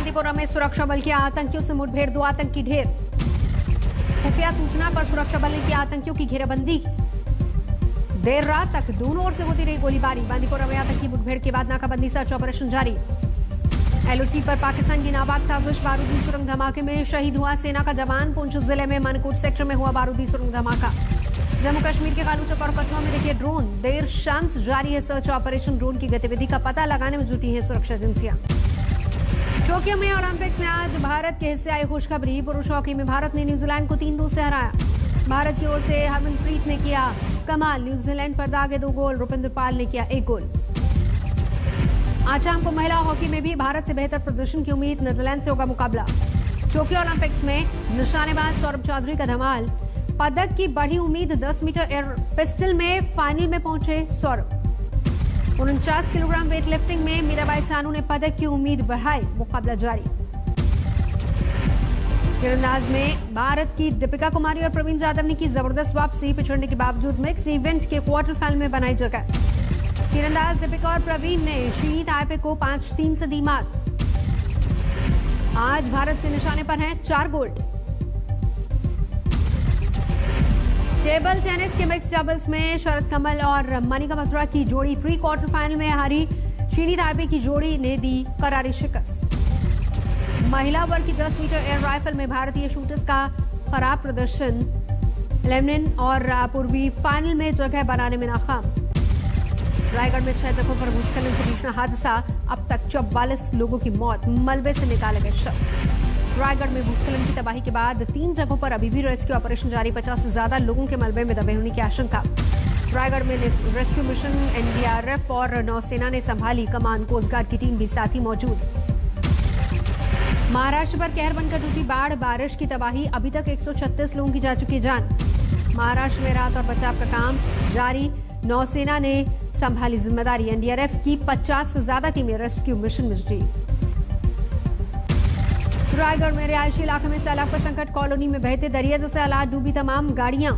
बांदीपुरा में सुरक्षा बल की आतंकियों से मुठभेड़, 2 आतंकी ढेर। खुफिया सूचना पर सुरक्षा बल ने की आतंकियों की घेराबंदी। देर रात तक दोनों ओर से होती रही गोलीबारी। बांदीपुरा में आतंकी मुठभेड़ के बाद नाकाबंदी सर्च ऑपरेशन जारी। एलओसी पर पाकिस्तान की नापाक साजिश, बारूदी सुरंग धमाके में शहीद हुआ सेना का जवान। पुंछ जिले में मनकोट सेक्टर में हुआ बारूदी सुरंग धमाका। जम्मू कश्मीर के कालूचक और कठुआ में देखिए ड्रोन। देर शाम से जारी है सर्च ऑपरेशन। ड्रोन की गतिविधि का पता लगाने में जुटी है सुरक्षा एजेंसियां। टोक्यो में ओलंपिक्स में आज भारत के हिस्से आई खुशखबरी। पुरुष हॉकी में भारत ने न्यूजीलैंड को 3-2 से हराया। भारत की ओर से हरमनप्रीत ने किया कमाल। न्यूजीलैंड पर दागे 2 गोल। रुपिंदर पाल ने किया 1 गोल। आज शाम को महिला हॉकी में भी भारत से बेहतर प्रदर्शन की उम्मीद। नीदरलैंड से होगा मुकाबला। टोक्यो ओलंपिक्स में निशानेबाज सौरभ चौधरी का धमाल। पदक की बढ़ी उम्मीद। 10 मीटर एयर पिस्टल में फाइनल में पहुंचे सौरभ। 49 किलोग्राम वेट लिफ्टिंग में मीराबाई चानू ने पदक की उम्मीद बढ़ाई। मुकाबला जारी। तीरंदाज में भारत की दीपिका कुमारी और प्रवीण जाधव ने की जबरदस्त वापसी। पिछड़ने के बावजूद मिक्स इवेंट के क्वार्टर फाइनल में बनाई जगह। तीरंदाज दीपिका और प्रवीण ने शीनी ताइपे को 5-3 से दी मात। आज भारत के निशाने पर हैं 4 गोल्ड। टेबल टेनिस के मिक्स डबल्स में शरद कमल और मनिका बत्रा की जोड़ी प्री क्वार्टर फाइनल में हारी। शीनी ताइपे की जोड़ी ने दी करारी शिकस्त। महिला वर्ग की 10 मीटर एयर राइफल में भारतीय शूटर्स का खराब प्रदर्शन। लेमनिन और पूर्वी फाइनल में जगह बनाने में नाकाम। रायगढ़ में 6 जगहों पर भूस्खलन से भीषण हादसा। अब तक 44 लोगों की मौत। मलबे से निकाले गए शव। रायगढ़ में भूस्खलन की तबाही के बाद 3 जगहों पर अभी भी रेस्क्यू ऑपरेशन जारी। 50 से ज्यादा लोगों के मलबे में दबे होने की आशंका। रायगढ़ में रेस्क्यू मिशन एनडीआरएफ और नौसेना ने संभाली कमान। कोस्ट गार्ड की टीम भी साथ ही मौजूद। महाराष्ट्र पर कहर बनकर टूटी बाढ़। बारिश की तबाही। अभी तक 136 लोगों की जा चुकी जान। महाराष्ट्र में राहत और बचाव का काम जारी। नौसेना ने संभाली जिम्मेदारी। एनडीआरएफ की 50 से ज्यादा टीमें रेस्क्यू मिशन में जुटी। रायगढ़ में रिहायशी इलाके में सैलाब का संकट। कॉलोनी में बहते दरिया जैसे हालात। डूबी तमाम गाड़ियां।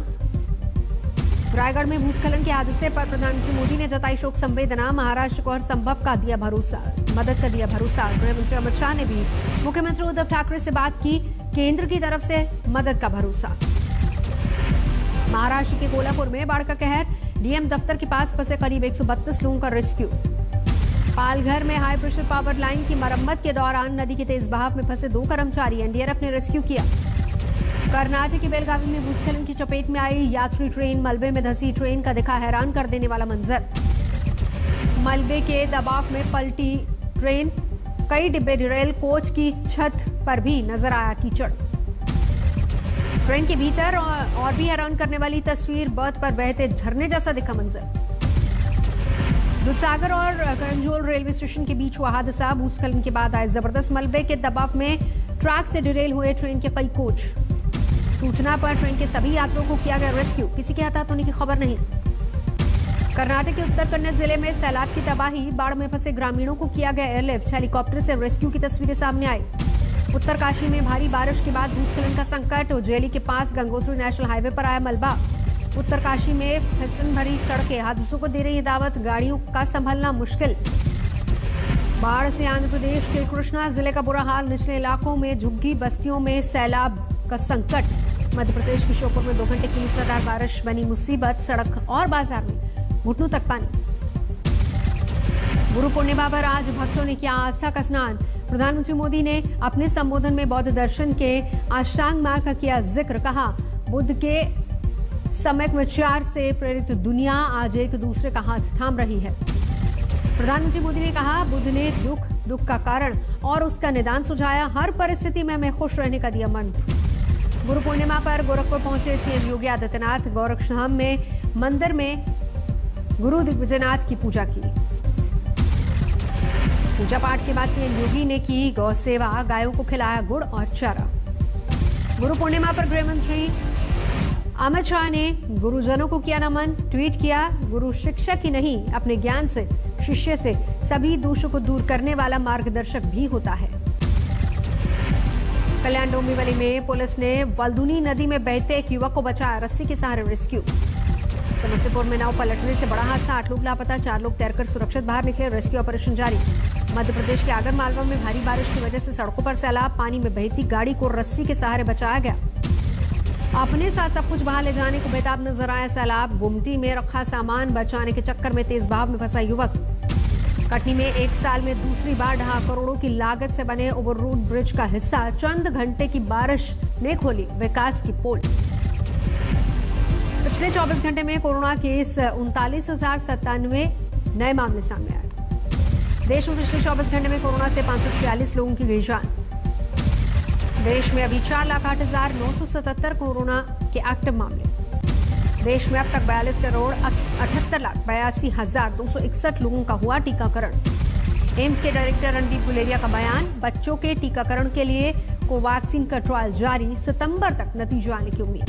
रायगढ़ में भूस्खलन के हादसे पर प्रधानमंत्री मोदी ने जताई शोक संवेदना। महाराष्ट्र को हर संभव का दिया भरोसा, मदद का दिया भरोसा। गृह मंत्री अमित शाह ने भी मुख्यमंत्री उद्धव ठाकरे से बात की। केंद्र की तरफ से मदद का भरोसा। महाराष्ट्र के कोल्हापुर में बाढ़ का कहर। डीएम दफ्तर के पास फंसे करीब 132 लोगों का रेस्क्यू। पालघर में हाई प्रेशर पावर लाइन की मरम्मत के दौरान नदी के तेज बहाव में फंसे 2 कर्मचारी। एनडीआरएफ ने रेस्क्यू किया। कर्नाटक के बेलगावी में भूस्खलन की चपेट में आई यात्री ट्रेन। मलबे में धंसी ट्रेन का दिखा हैरान कर देने वाला मंजर। मलबे के दबाव में पलटी ट्रेन। कई डिब्बे रेल कोच की छत पर भी नजर आया कीचड़। ट्रेन के भीतर और भी हैरान करने वाली तस्वीर। बर्थ पर बहते झरने जैसा दिखा मंजर। दूधसागर और करंजोल रेलवे स्टेशन के बीच हुआ हादसा। भूस्खलन के बाद आए जबरदस्त मलबे के दबाव में ट्रैक से डिरेल हुए ट्रेन के कई कोच। सूचना पर ट्रेन के सभी यात्रियों को किया गया रेस्क्यू। किसी के हताहत होने की खबर नहीं। कर्नाटक के उत्तर कन्नड़ जिले में सैलाब की तबाही। बाढ़ में फंसे ग्रामीणों को किया गया एयरलिफ्ट। हेलीकॉप्टर से रेस्क्यू की तस्वीरें सामने आई। उत्तरकाशी में भारी बारिश के बाद भूस्खलन का संकट। उज्जैली के पास गंगोत्री नेशनल हाईवे पर आया मलबा। उत्तरकाशी में फिसलन भरी सड़कें हादसों को दे रही है दावत। गाड़ियों का संभलना मुश्किल। बाढ़ से आंध्र प्रदेश के कृष्णा जिले का बुरा हाल। निचले इलाकों में झुग्गी बस्तियों में सैलाब का संकट। मध्य प्रदेश के श्योपुर में 2 घंटे की मूसलाधार बारिश बनी मुसीबत। सड़क और बाजार में घुटनों तक पानी। गुरु पूर्णिमा पर आज भक्तों ने किया आस्था का स्नान। प्रधानमंत्री मोदी ने अपने संबोधन में बौद्ध दर्शन के अष्टांग मार्ग का किया जिक्र। कहा बुद्ध के सम्यक विचार से प्रेरित दुनिया आज एक दूसरे का हाथ थाम रही है। प्रधानमंत्री मोदी ने कहा बुद्ध ने दुख का कारण और उसका निदान सुझाया। हर परिस्थिति में हमें खुश रहने का दिया मंत्र। गुरु पूर्णिमा पर गोरखपुर पहुंचे सीएम योगी आदित्यनाथ। गोरक्षधाम में मंदिर में गुरु दिग्विजयनाथ की पूजा की। पूजा पाठ के बाद सीएम योगी ने की गौ सेवा। गायों को खिलाया गुड़ और चारा। गुरु पूर्णिमा पर गृह मंत्री अमित शाह ने गुरुजनों को किया नमन। ट्वीट किया गुरु शिक्षक ही नहीं अपने ज्ञान से शिष्य से सभी दोषों को दूर करने वाला मार्गदर्शक भी होता है। कल्याण डोंबिवली में पुलिस ने वल्दुनी नदी में बहते एक युवक को बचाया। रस्सी के सहारे रेस्क्यू। समस्तीपुर में नाव पलटने से बड़ा हादसा, 8 लोग लापता, 4 लोग तैरकर सुरक्षित बाहर निकले, रेस्क्यू ऑपरेशन जारी। मध्य प्रदेश के आगर मालवा में भारी बारिश की वजह से सड़कों पर सैलाब, पानी में बहती गाड़ी को रस्सी के सहारे बचाया गया। अपने साथ सब कुछ बाहर ले जाने को बेताब नजर आया सैलाब, गुमटी में रखा सामान बचाने के चक्कर में तेज बहाव में फंसा युवक। कटनी में 1 साल में दूसरी बार ढहा, करोड़ों की लागत से बने ओवररोड ब्रिज का हिस्सा, चंद घंटे की बारिश ने खोली विकास की पोल। पिछले 24 घंटे में कोरोना केस 39,097 नए मामले सामने आए। देश में पिछले 24 घंटे में कोरोना से 546 लोगों की गई जान। देश में अभी 4,08,977 कोरोना के एक्टिव मामले। देश में अब तक 42,78,82,261 लोगों का हुआ टीकाकरण। एम्स के डायरेक्टर रणदीप गुलेरिया का बयान, बच्चों के टीकाकरण के लिए कोवैक्सीन का ट्रायल जारी, सितंबर तक नतीजा आने की उम्मीद।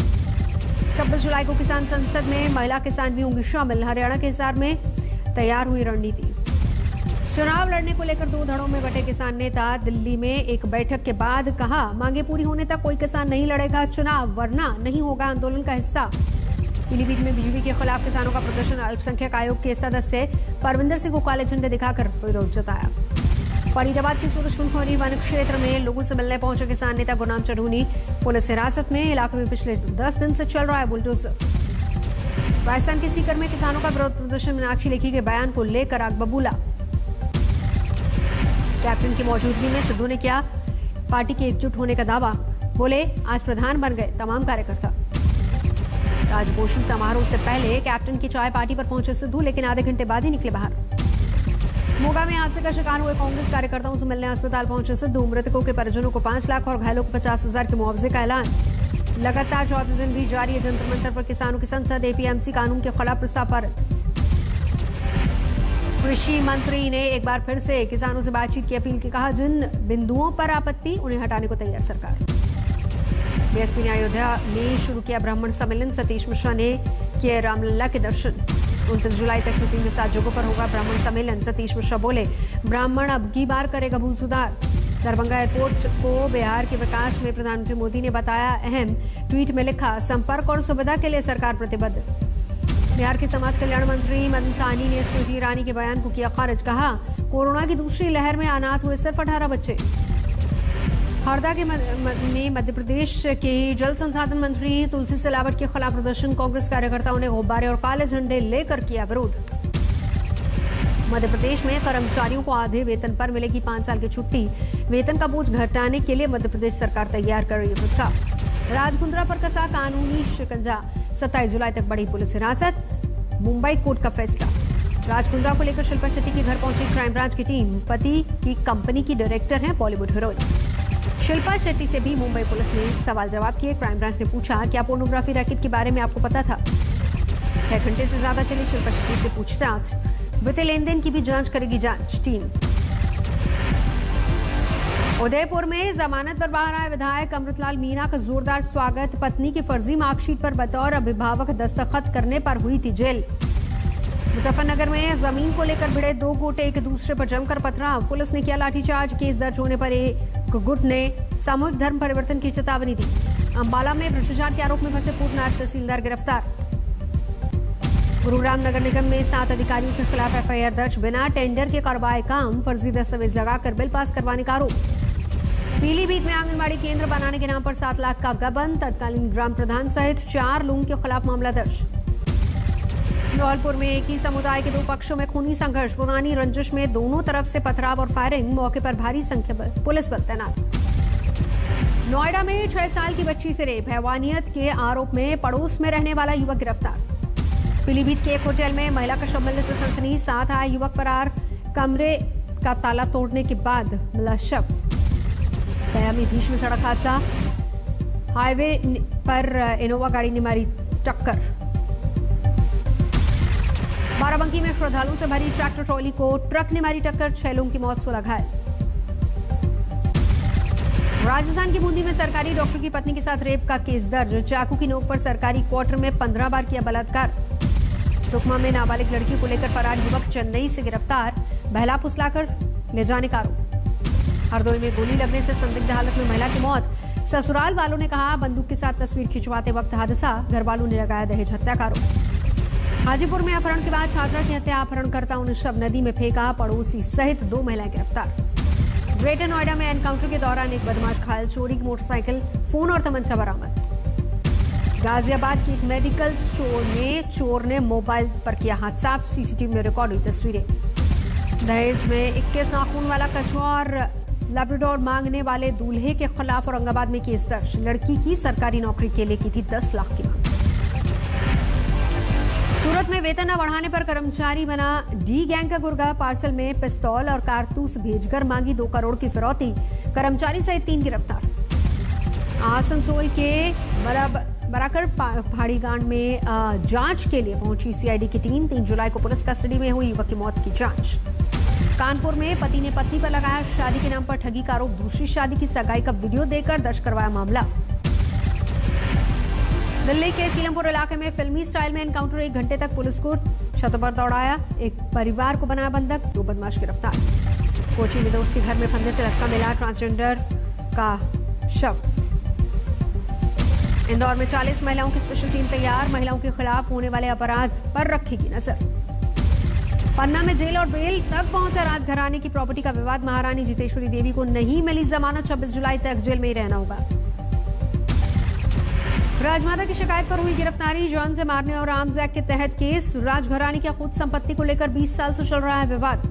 26 जुलाई को किसान संसद में महिला किसान भी होंगी शामिल, हरियाणा के हिसार में तैयार हुई रणनीति। चुनाव लड़ने को लेकर 2 धड़ों में बटे किसान नेता, दिल्ली में एक बैठक के बाद कहा, मांगे पूरी होने तक कोई किसान नहीं लड़ेगा चुनाव, वरना नहीं होगा आंदोलन का हिस्सा। पीलीभीत में बीजेपी के खिलाफ किसानों का प्रदर्शन, अल्पसंख्यक आयोग के सदस्य परविंदर सिंह को काले झंडे दिखाकर विरोध जताया। फरीदाबाद के सूरजकुंड वन क्षेत्र में लोगों से मिलने पहुंचे किसान नेता गुरनाम चढ़ूनी पुलिस हिरासत में, इलाके में पिछले 10 दिन से चल रहा है बुलडोजर। राजस्थान के सीकर में किसानों का विरोध प्रदर्शन, मीनाक्षी लेखी के बयान को लेकर आग बबूला। कैप्टन की मौजूदगी में सिद्धू ने किया पार्टी के एकजुट होने का दावा, बोले आज प्रधान बन गए तमाम कार्यकर्ता। राजभूषण समारोह से पहले कैप्टन की चाय पार्टी पर पहुंचे सिद्धू, लेकिन आधे घंटे बाद ही निकले बाहर। मोगा में हादसे का शिकार हुए कांग्रेस कार्यकर्ताओं से मिलने अस्पताल पहुंचे सिद्धू, मृतकों के परिजनों को 5 लाख और घायलों को 50,000 के मुआवजे का ऐलान। लगातार 14 दिन भी जारी है जंतर मंतर पर किसानों की संसद, एपीएमसी कानून के खिलाफ प्रस्ताव पर। कृषि मंत्री ने एक बार फिर से किसानों से बातचीत की अपील की, कहा जिन बिंदुओं पर आपत्ति उन्हें हटाने को तैयार सरकार। बीएसपी ने अयोध्या में शुरू किया ब्राह्मण सम्मेलन, सतीश मिश्रा ने किए रामलला के दर्शन। 29 जुलाई तक यूपी में 7 जगहों पर होगा ब्राह्मण सम्मेलन, सतीश मिश्रा बोले ब्राह्मण अब की बार करेगा भूल सुधार। दरभंगा एयरपोर्ट को बिहार के विकास में प्रधानमंत्री मोदी ने बताया अहम, ट्वीट में लिखा संपर्क और सुविधा के लिए सरकार प्रतिबद्ध। बिहार के समाज कल्याण मंत्री मदन साहनी ने स्मृति ईरानी के बयान को किया खारिज, कहा कोरोना की दूसरी लहर में अनाथ हुए सिर्फ 18 बच्चे। हरदा के में मध्य प्रदेश के जल संसाधन मंत्री तुलसी सिलावट के खिलाफ प्रदर्शन, कांग्रेस कार्यकर्ताओं ने गुब्बारे और काले झंडे लेकर किया विरोध। मध्य प्रदेश में कर्मचारियों को आधे वेतन पर मिलेगी 5 साल की छुट्टी, वेतन का बोझ घटाने के लिए मध्य प्रदेश सरकार तैयार कर रही है प्रस्ताव। राजकुंद्रा पर कसा कानूनी शिकंजा, 27 जुलाई तक बढ़ी पुलिस हिरासत, मुंबई कोर्ट का फैसला। राजकुंद्रा को लेकर शिल्पा शेट्टी के घर पहुंची क्राइम ब्रांच की टीम, पति की कंपनी की डायरेक्टर हैं बॉलीवुड हीरोइन। शिल्पा शेट्टी से भी मुंबई पुलिस ने सवाल जवाब किए। क्राइम ब्रांच ने पूछा, क्या पोर्नोग्राफी रैकेट के बारे में आपको पता था? 6 घंटे से ज्यादा चली शिल्पा शेट्टी से पूछताछ, वित्तीय लेन देन की भी जांच करेगी जांच टीम। उदयपुर में जमानत पर बाहर आए विधायक अमृतलाल मीणा का जोरदार स्वागत, पत्नी की फर्जी मार्कशीट पर बतौर अभिभावक दस्तखत करने पर हुई थी जेल। मुजफ्फरनगर में जमीन को लेकर भिड़े 2 गुट एक दूसरे पर जमकर पथराव, पुलिस ने किया लाठीचार्ज, केस दर्ज होने पर एक गुट ने सामूहिक धर्म परिवर्तन की चेतावनी दी। अंबाला में भ्रष्टाचार के आरोप में फंसे पूर्व नायब तहसीलदार गिरफ्तार। गुरुग्राम नगर निगम में 7 अधिकारियों के खिलाफ एफआईआर दर्ज, बिना टेंडर के करवाए काम, फर्जी दस्तावेज लगाकर बिल पास करवाने का आरोप। पीलीभीत में आंगनबाड़ी केंद्र बनाने के नाम पर 7 लाख का गबन, तत्कालीन ग्राम प्रधान सहित 4 लोगों के खिलाफ मामला दर्ज। धौलपुर में एक ही समुदाय के 2 पक्षों में खूनी संघर्ष, पुरानी रंजिश में दोनों तरफ से पथराव और फायरिंग, मौके पर भारी संख्या में पुलिस बल तैनात। नोएडा में 6 साल की बच्ची से रेप, हैवानियत के आरोप में पड़ोस में रहने वाला युवक गिरफ्तार। पीलीभीत के एक होटल में महिला का शव मिलने से सनसनी, साथ आया युवक फरार, कमरे का ताला तोड़ने के बाद मिला शव। गया में भीषण सड़क हादसा, हाईवे पर इनोवा गाड़ी ने मारी टक्कर। बाराबंकी में श्रद्धालुओं से भरी ट्रैक्टर ट्रॉली को ट्रक ने मारी टक्कर, 6 लोगों की मौत, 16 घायल। राजस्थान की बूंदी में सरकारी डॉक्टर की पत्नी के साथ रेप का केस दर्ज, चाकू की नोक पर सरकारी क्वार्टर में 15 बार किया बलात्कार। सुकमा में नाबालिग लड़की को लेकर फरार युवक चेन्नई से गिरफ्तार, बहला फुसलाकर ले जाने का आरोप। हरदोई में गोली लगने से संदिग्ध हालत में महिला की मौत, ससुराल वालों ने कहा बंदूक के साथ तस्वीर खिंचवाते वक्त हादसा, घर वालों ने लगाया दहेज हत्या का आरोप। हाजीपुर में अपहरण के बाद छात्रा की हत्या, अपहरणकर्ताओं ने शव नदी में फेंका, पड़ोसी सहित 2 महिलाएं गिरफ्तार। ग्रेटर नोएडा में एनकाउंटर के दौरान एक बदमाश घायल, चोरी की मोटरसाइकिल, फोन और तमंचा बरामद। गाजियाबाद की एक मेडिकल स्टोर में चोर ने मोबाइल पर किया हाथ साफ, सीसीटीवी में रिकॉर्ड हुई तस्वीरें। दहेज में 21 नाखून वाला कछुआ और लैब्राडोर मांगने वाले दूल्हे के खिलाफ औरंगाबाद में केस दर्ज। लड़की की सरकारी नौकरी के लिए की थी 10 लाख की मांग। सूरत में वेतन न बढ़ाने पर कर्मचारी बना डी गैंग का गुर्गा, पार्सल में पिस्तौल और कारतूस भेजकर मांगी 2 करोड़ की फिरौती, कर्मचारी सहित 3 गिरफ्तार। आसनसोल के बराकर पहाड़ी गांड में जांच के लिए पहुंची सीआईडी की टीम। 3 जुलाई को पुलिस कस्टडी में हुई युवक की मौत की जांच। कानपुर में पति ने पत्नी पर लगाया शादी के नाम पर ठगी का आरोप, दूसरी शादी की सगाई का वीडियो देकर दर्ज करवाया मामला। दिल्ली के सीलमपुर इलाके में फिल्मी स्टाइल में एनकाउंटर, 1 घंटे तक पुलिस को छत पर दौड़ाया, एक परिवार को बनाया बंधक, 2 बदमाश गिरफ्तार। कोची में दोस्त के घर में फंदे से लटका मिला ट्रांसजेंडर का शव। इंदौर में 40 महिलाओं की स्पेशल टीम तैयार, महिलाओं के खिलाफ होने वाले अपराध पर रखेगी नजर। पन्ना में जेल और बेल तक पहुंचा राजघराने की प्रॉपर्टी का विवाद, महारानी जितेश्वरी देवी को नहीं मिली जमानत, 26 जुलाई तक जेल में ही रहना होगा। राजमाता की शिकायत पर हुई गिरफ्तारी, जॉन से मारने और आर्म्स एक्ट के तहत केस। राजघराने की खुद संपत्ति को लेकर 20 साल से चल रहा है विवाद।